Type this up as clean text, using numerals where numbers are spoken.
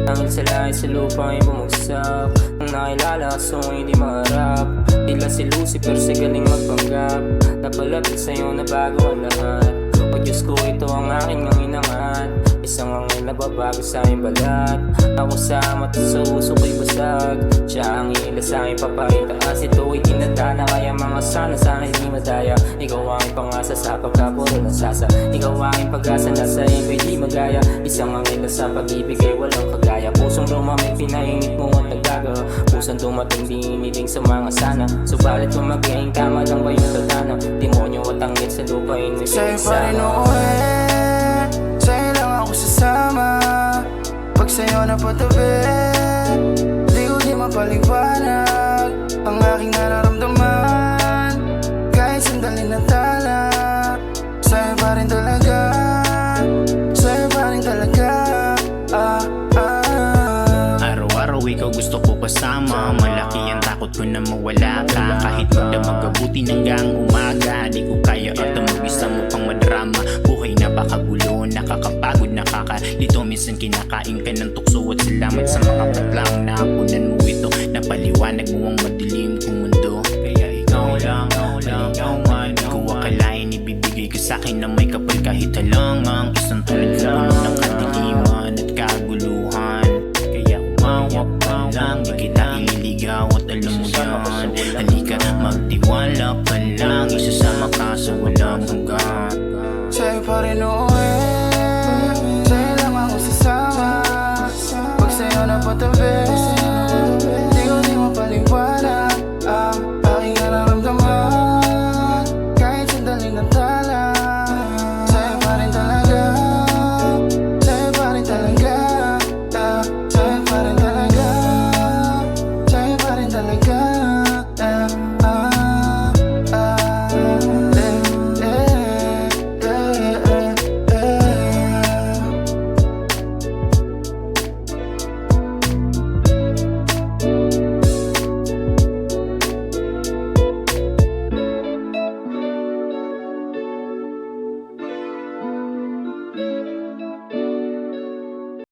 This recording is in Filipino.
Tanging sa langit sa lupa ay bumagsak. Nung nakilala kaso hindi maharap. Tila si Lucifer sa galing magpanggap. Napalapit sa'yo na bago ang lahat. O Diyos ko, ito ang aking ang inangat. Isang angel na babago sa aking balat. Ako sa mata sa uso ko'y basag. Siya ang ila sa aking papaitaas. Ito ay dinadana kaya mga sana hindi madaya. Ikaw ang aking pangasa sa pagkapuro ng sasa. Ikaw ang aking pag-asa na sa iyo di magaya. Isang angel na sa pag-ibig ay walang kagaya. Pusong lumamig pinainit mo at nagdaga. Pusong dumating di iniling sa mga sana. Subalit kung magiging tama lang ba yung tatana. Demonyo at angel sa lupa ay may sa'yo pa rin uuwi, sa'yo lang ako sasama. Pag sa'yo napatabi, di ko di mapaliwanag ang aking nararamdaman. Kahit sandali na tala, sa'yo pa rin talaga, sa'yo pa rin talaga. Araw-araw ikaw gusto ko kasama. Malaki ang takot ko na mawala ka. Kahit magdamag abutin hanggang umaga, di ko kaya at mag-isa mo pang madrama. Buhay napakagulo, nakakapagod, nakakalito. Minsan kinakain ka ng tukso at salamat sa mga patlang naapunan mo ito. Napaliwanag mo ang madilim kong mundo. Kaya ikaw lang, ikaw man. Ko akalain ibibigay ka sa'kin na may kapal kahit halangang. Isang tulad ko ng kadiliman at kaguluhan. Kaya umawak ka lang, di kita ililigaw at alam mo yan. Halika magtiwala ka lang, isasama ka sa walang hanggan. Sa'yo pa rin uuwi, sa'yo lang ako sasama. Pag sa'yo napatabi,